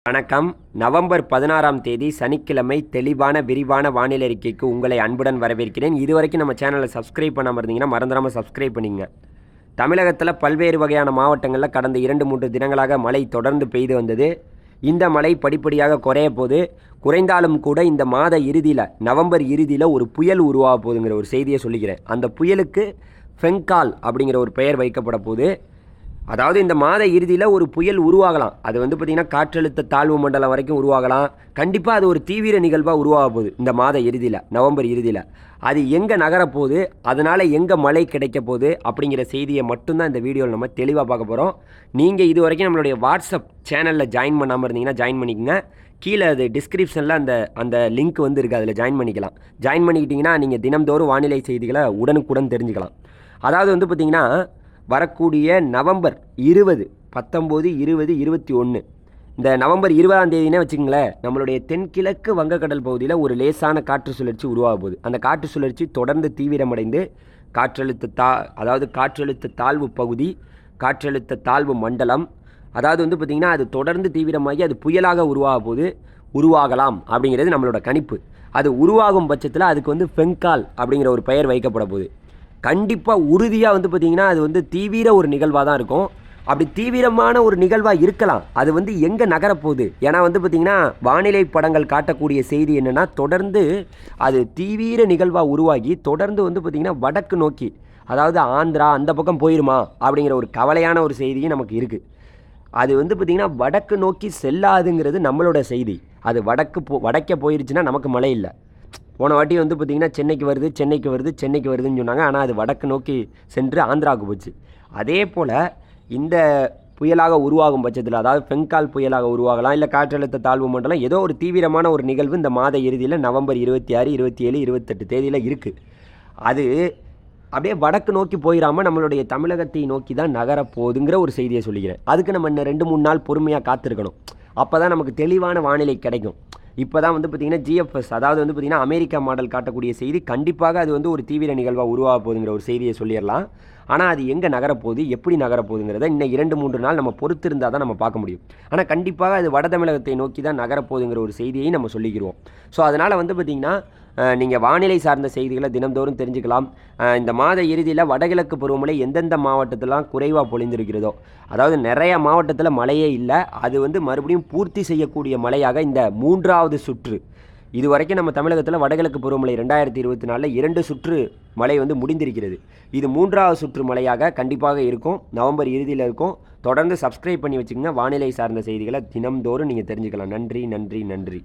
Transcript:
வணக்கம். நவம்பர் 16ஆம் தேதி சனிக்கிழமை தெளிவான விரிவான வானிலை அறிக்கைக்கு உங்களை அன்புடன் வரவேற்கிறேன். இதுவரைக்கும் நம்ம சேனலை சப்ஸ்கிரைப் பண்ணாமல் இருந்தீங்கன்னா மறந்துடாமல் சப்ஸ்கிரைப் பண்ணிங்க. தமிழகத்தில் பல்வேறு வகையான மாவட்டங்களில் கடந்த 2-3 தினங்களாக மழை தொடர்ந்து பெய்து வந்தது. இந்த மழை படிப்படியாக குறைய போது, குறைந்தாலும் கூட இந்த மாத இறுதியில் நவம்பர் இறுதியில் ஒரு புயல் உருவாக போகுதுங்கிற ஒரு செய்தியை சொல்லிக்கிறேன். அந்த புயலுக்கு ஃபெங்கால் அப்படிங்கிற ஒரு பெயர் வைக்கப்பட போகுது. அதாவது இந்த மாத இறுதியில் ஒரு புயல் உருவாகலாம். அது பார்த்திங்கன்னா காற்றழுத்த தாழ்வு மண்டலம் வரைக்கும் உருவாகலாம். கண்டிப்பாக அது ஒரு தீவிர நிகழ்வாக உருவாக போகுது இந்த மாத இறுதியில், நவம்பர் இறுதியில். அது எங்கே நகரப்போகுது, அதனால் எங்கே மழை கிடைக்க போகுது அப்படிங்கிற செய்தியை மட்டும்தான் இந்த வீடியோவில் நம்ம தெளிவாக பார்க்க போகிறோம். நீங்கள் இது வரைக்கும் நம்மளுடைய வாட்ஸ்அப் சேனலில் ஜாயின் பண்ணாமல் இருந்தீங்கன்னா ஜாயின் பண்ணிக்கோங்க. கீழே அது டிஸ்கிரிப்ஷனில் அந்த லிங்க் இருக்குது, அதில் ஜாயின் பண்ணிக்கலாம். ஜாயின் பண்ணிக்கிட்டிங்கன்னா நீங்கள் தினம்தோறும் வானிலை செய்திகளை உடனுக்குடன் தெரிஞ்சுக்கலாம். அதாவது பார்த்திங்கன்னா வரக்கூடிய நவம்பர் 20, 19, 20, 21 இந்த நவம்பர் 20ஆம் தேதினே வச்சுக்கோங்களேன், நம்மளுடைய தென்கிழக்கு வங்கக்கடல் பகுதியில் ஒரு லேசான காற்று சுழற்சி உருவாக போகுது. அந்த காற்று சுழற்சி தொடர்ந்து தீவிரமடைந்து காற்றழுத்த தாழ்வு பகுதி, காற்றழுத்த தாழ்வு மண்டலம், அதாவது பார்த்திங்கன்னா அது தொடர்ந்து தீவிரமாகி அது புயலாக உருவாகலாம் அப்படிங்கிறது நம்மளோட கணிப்பு. அது உருவாகும் பட்சத்தில் அதுக்கு ஃபெங்கால் அப்படிங்கிற ஒரு பெயர் வைக்கப்பட போகுது. கண்டிப்பாக உறுதியாக பார்த்திங்கன்னா அது தீவிர ஒரு நிகழ்வாக தான் இருக்கும். அப்படி தீவிரமான ஒரு நிகழ்வாக இருக்கலாம். அது எங்கே நகரப்போகுது, ஏன்னா பார்த்திங்கன்னா வானிலை படங்கள் காட்டக்கூடிய செய்தி என்னென்னா, தொடர்ந்து அது தீவிர நிகழ்வாக உருவாகி தொடர்ந்து பார்த்திங்கன்னா வடக்கு நோக்கி, அதாவது ஆந்திரா அந்த பக்கம் போயிருமா அப்படிங்கிற ஒரு கவலையான ஒரு செய்தியும் நமக்கு இருக்குது. அது பார்த்திங்கன்னா வடக்கு நோக்கி செல்லாதுங்கிறது நம்மளோட செய்தி. அது வடக்கே போயிருச்சுன்னா நமக்கு மழை இல்லை. போன வாட்டி பார்த்திங்கன்னா சென்னைக்கு வருதுன்னு சொன்னாங்க. ஆனால் அது வடக்கு நோக்கி சென்று ஆந்திராவுக்கு போச்சு. அதே போல் இந்த புயலாக உருவாகும் பட்சத்தில், அதாவது ஃபெங்கால் புயலாக உருவாகலாம், இல்லை காற்றழுத்த தாழ்வு மண்டலம், ஏதோ ஒரு தீவிரமான ஒரு நிகழ்வு இந்த மாத இறுதியில் நவம்பர் 26, 27, 28 தேதியில் இருக்குது. அது அப்படியே வடக்கு நோக்கி போயிடாமல் நம்மளுடைய தமிழகத்தை நோக்கி தான் நகரப்போகுதுங்கிற ஒரு செய்தியை சொல்லிக்கிறேன். அதுக்கு நம்ம இன்னும் 2-3 நாள் பொறுமையாக காத்திருக்கணும். அப்போ தான் நமக்கு தெளிவான வானிலை கிடைக்கும். இப்போ தான் பார்த்திங்கன்னா ஜிஎஃப்எஸ், அதாவது பார்த்திங்கன்னா அமெரிக்கா மாடல் காட்டக்கூடிய செய்தி, கண்டிப்பாக அது ஒரு தீவிர நிகழ்வாக உருவாக போகுதுங்கிற ஒரு செய்தியை சொல்லிடலாம். ஆனால் அது எங்கே நகரப்போகுது, எப்படி நகரப்போகுதுங்கிறத இன்னும் 2-3 நாள் நம்ம பொறுத்து இருந்தால் தான் நம்ம பார்க்க முடியும். ஆனால் கண்டிப்பாக அது வட தமிழகத்தை நோக்கி தான் நகரப்போகுதுங்கிற ஒரு செய்தியை நம்ம சொல்லிக்கிறோம். ஸோ அதனால் பார்த்திங்கன்னா நீங்கள் வானிலை சார்ந்த செய்திகளை தினம்தோறும் தெரிஞ்சுக்கலாம். இந்த மாத இறுதியில் வடகிழக்கு பருவமழை எந்தெந்த மாவட்டத்திலாம் குறைவாக பொழிந்திருக்கிறதோ, அதாவது நிறைய மாவட்டத்தில் மழையே இல்லை, அது மறுபடியும் பூர்த்தி செய்யக்கூடிய மழையாக இந்த 3வது சுற்று, இது வரைக்கும் நம்ம தமிழகத்தில் வடகிழக்கு பருவமழை 2024 2 சுற்று மழை முடிந்திருக்கிறது. இது 3வது சுற்று மழையாக கண்டிப்பாக இருக்கும். நவம்பர் இறுதியில் இருக்கும். தொடர்ந்து சப்ஸ்கிரைப் பண்ணி வச்சுக்கோங்க. வானிலை சார்ந்த செய்திகளை தினம்தோறும் நீங்கள் தெரிஞ்சுக்கலாம். நன்றி.